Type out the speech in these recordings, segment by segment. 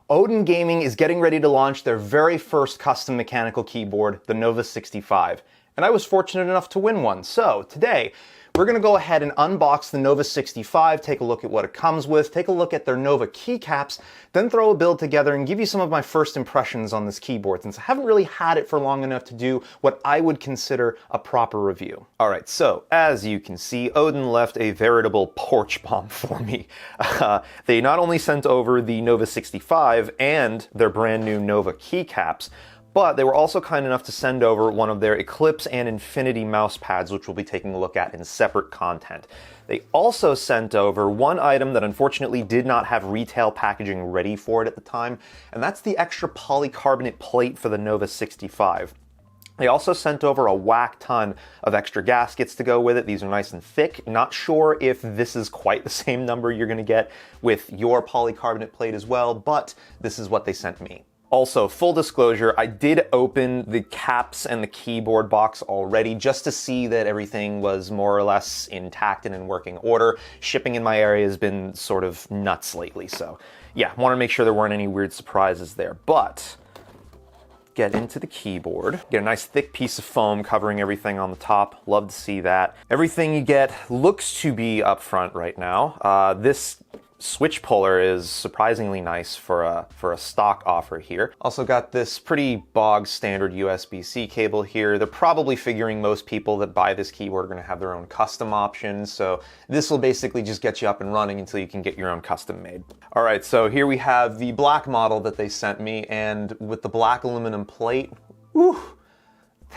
Odin Gaming is getting ready to launch their very first custom mechanical keyboard, the Nova65, and I was fortunate enough to win one. So today, we're going to go ahead and unbox the Nova65, take a look at what it comes with, take a look at their Nova keycaps, then throw a build together and give you some of my first impressions on this keyboard, since I haven't really had it for long enough to do what I would consider a proper review. Alright, so as you can see, Odin left a veritable porch bomb for me. They not only sent over the Nova65 and their brand new Nova keycaps, but they were also kind enough to send over one of their Eclipse and Infinity mouse pads, which we'll be taking a look at in separate content. They also sent over one item that unfortunately did not have retail packaging ready for it at the time, and that's the extra polycarbonate plate for the Nova65. They also sent over a whack ton of extra gaskets to go with it. These are nice and thick. Not sure if this is quite the same number you're going to get with your polycarbonate plate as well, but this is what they sent me. Also, full disclosure, I did open the caps and the keyboard box already just to see that everything was more or less intact and in working order. Shipping in my area has been sort of nuts lately, so yeah, want to make sure there weren't any weird surprises there. But get into the keyboard. Get a nice thick piece of foam covering everything on the top. Love to see that. Everything you get looks to be up front right now. This switch puller is surprisingly nice for a stock offer here. Also got this pretty bog standard USB-C cable here. They're probably figuring most people that buy this keyboard are going to have their own custom options, so this will basically just get you up and running until you can get your own custom made. Alright, so here we have the black model that they sent me, and with the black aluminum plate, whew,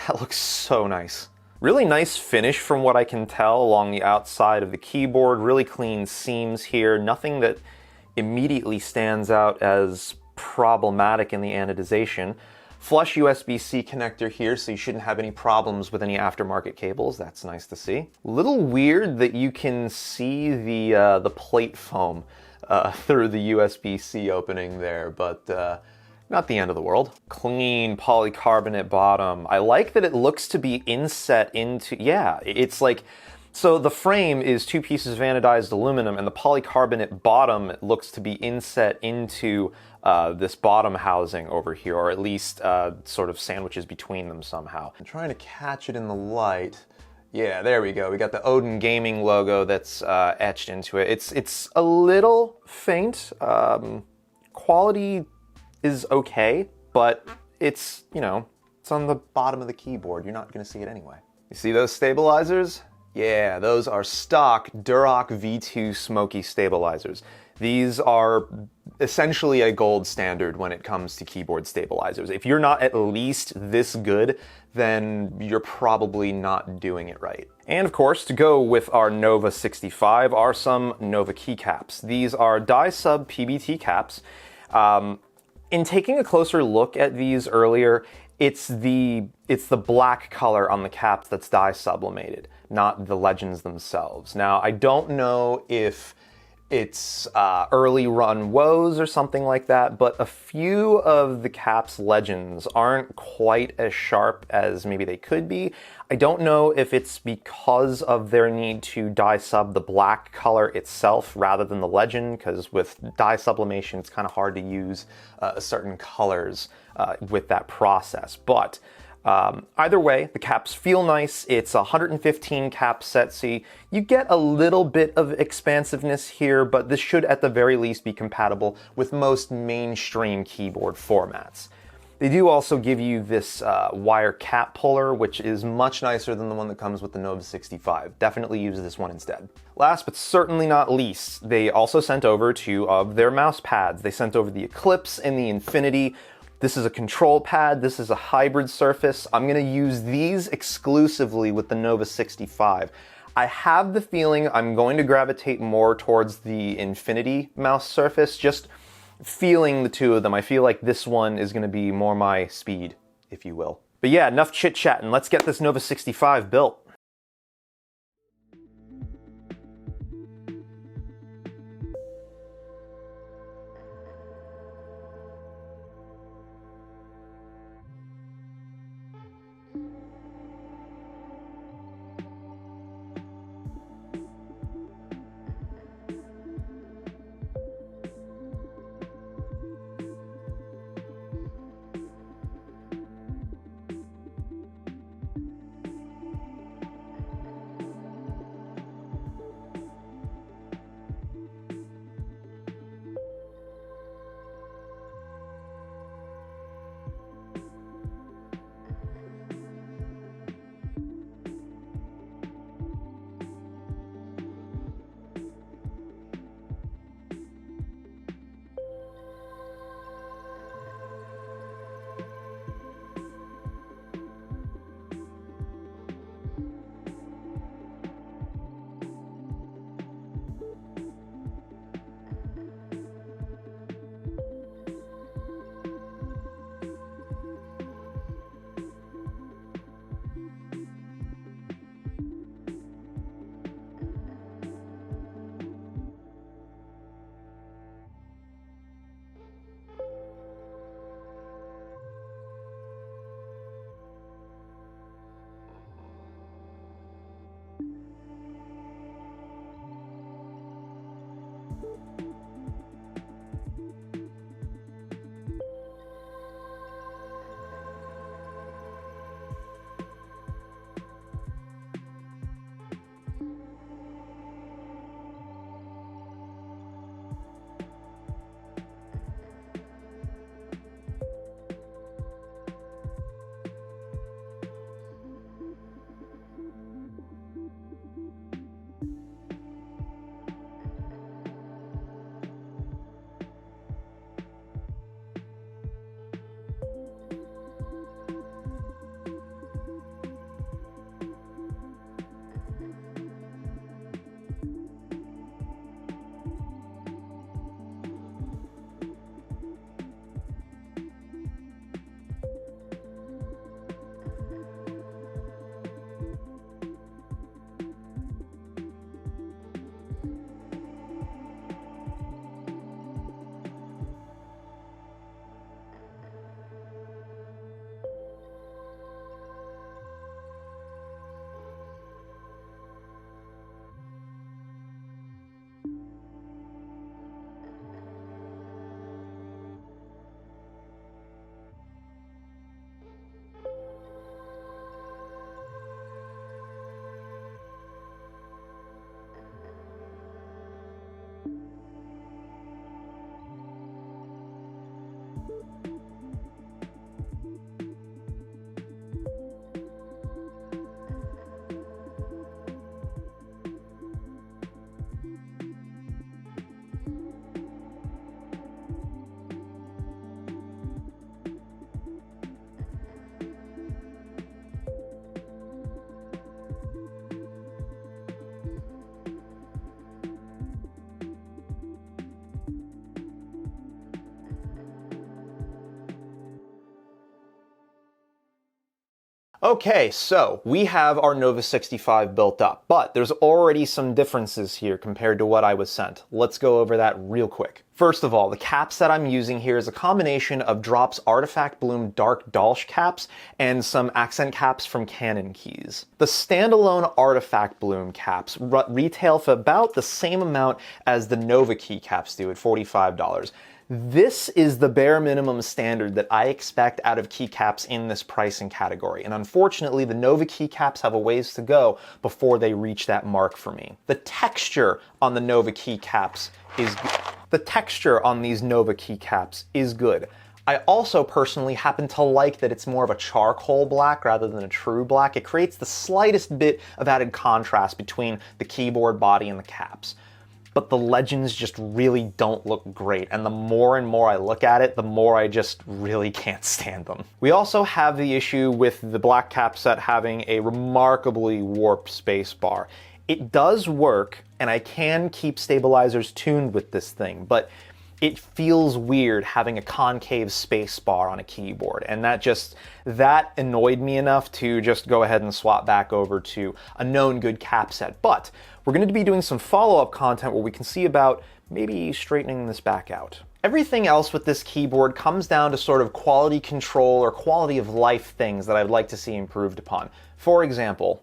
that looks so nice. Really nice finish from what I can tell along the outside of the keyboard, really clean seams here, nothing that immediately stands out as problematic in the anodization. Flush USB-C connector here, so you shouldn't have any problems with any aftermarket cables. That's nice to see. Little weird that you can see the plate foam through the USB-C opening there, but not the end of the world. Clean polycarbonate bottom. I like that it looks to be inset into, yeah, it's like, so the frame is two pieces of anodized aluminum, and the polycarbonate bottom looks to be inset into this bottom housing over here, or at least sort of sandwiches between them somehow. I'm trying to catch it in the light. Yeah, there we go. We got the Odin Gaming logo that's etched into it. It's a little faint. Quality is okay, but it's, you know, it's on the bottom of the keyboard. You're not going to see it anyway. You see those stabilizers? Yeah, those are stock Durock V2 Smoky stabilizers. These are essentially a gold standard when it comes to keyboard stabilizers. If you're not at least this good, then you're probably not doing it right. And of course, to go with our Nova65 are some Nova keycaps. These are die-sub PBT caps. In taking a closer look at these earlier, it's the black color on the caps that's dye sublimated, not the legends themselves. Now, I don't know if it's early run woes or something like that, but a few of the caps legends aren't quite as sharp as maybe they could be. I don't know if it's because of their need to dye sub the black color itself rather than the legend, because with dye sublimation it's kind of hard to use certain colors with that process. But either way, the caps feel nice. It's a 115 cap set, so you get a little bit of expansiveness here, but this should at the very least be compatible with most mainstream keyboard formats. They do also give you this wire cap puller, which is much nicer than the one that comes with the Nova65. Definitely use this one instead. Last but certainly not least, they also sent over two of their mouse pads. They sent over the Eclipse and the Infinity. This is a control pad, this is a hybrid surface. I'm gonna use these exclusively with the Nova65. I have the feeling I'm going to gravitate more towards the Infinity mouse surface, just feeling the two of them. I feel like this one is gonna be more my speed, if you will. But yeah, enough chit-chatting. Let's get this Nova65 built. Okay, so we have our Nova 65 built up, but there's already some differences here compared to what I was sent. Let's go over that real quick. First of all, the caps that I'm using here is a combination of Drop's Artifact Bloom Dark Dolch caps and some accent caps from Canon Keys. The standalone Artifact Bloom caps retail for about the same amount as the Nova key caps do at $45. This is the bare minimum standard that I expect out of keycaps in this pricing category, and unfortunately the Nova keycaps have a ways to go before they reach that mark for me. The texture on the Nova keycaps is the texture on these Nova keycaps is good. I also personally happen to like that it's more of a charcoal black rather than a true black. It creates the slightest bit of added contrast between the keyboard body and the caps. But the legends just really don't look great, and the more and more I look at it, the more I just really can't stand them. We also have the issue with the black cap set having a remarkably warped space bar. It does work, and I can keep stabilizers tuned with this thing, but it feels weird having a concave space bar on a keyboard, and that annoyed me enough to just go ahead and swap back over to a known good cap set. But we're going to be doing some follow-up content where we can see about maybe straightening this back out. Everything else with this keyboard comes down to sort of quality control or quality of life things that I'd like to see improved upon. For example,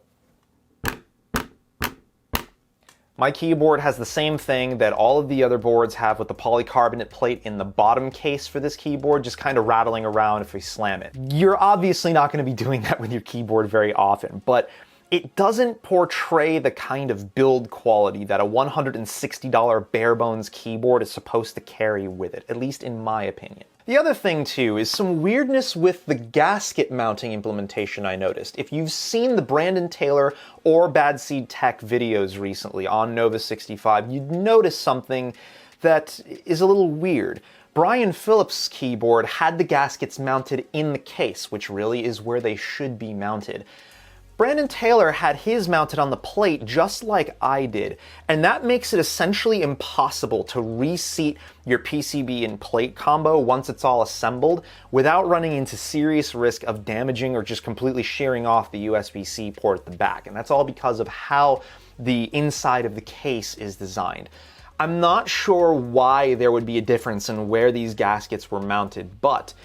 my keyboard has the same thing that all of the other boards have with the polycarbonate plate in the bottom case for this keyboard, just kind of rattling around if we slam it. You're obviously not going to be doing that with your keyboard very often, but it doesn't portray the kind of build quality that a $160 bare bones keyboard is supposed to carry with it, at least in my opinion. The other thing too is some weirdness with the gasket mounting implementation I noticed. If you've seen the Brandon Taylor or Bad Seed Tech videos recently on Nova 65, you'd notice something that is a little weird. Brian Phillips' keyboard had the gaskets mounted in the case, which really is where they should be mounted. Brandon Taylor had his mounted on the plate just like I did, and that makes it essentially impossible to reseat your PCB and plate combo once it's all assembled without running into serious risk of damaging or just completely shearing off the USB-C port at the back, and that's all because of how the inside of the case is designed. I'm not sure why there would be a difference in where these gaskets were mounted, but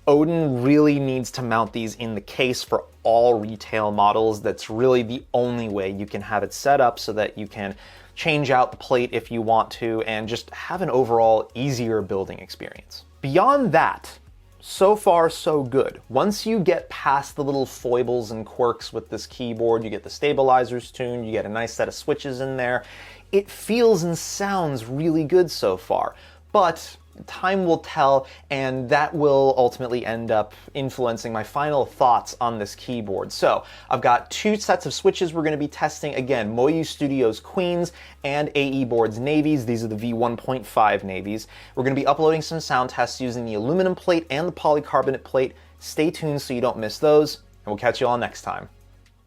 Odin really needs to mount these in the case for all retail models. That's really the only way you can have it set up so that you can change out the plate if you want to and just have an overall easier building experience. Beyond that, so far so good. Once you get past the little foibles and quirks with this keyboard, you get the stabilizers tuned, you get a nice set of switches in there, it feels and sounds really good so far. But time will tell, and that will ultimately end up influencing my final thoughts on this keyboard. So I've got two sets of switches we're going to be testing. Again, Moyu Studios Queens and AE Boards Navies. These are the V1.5 Navies. We're going to be uploading some sound tests using the aluminum plate and the polycarbonate plate. Stay tuned so you don't miss those, and we'll catch you all next time.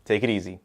Take it easy.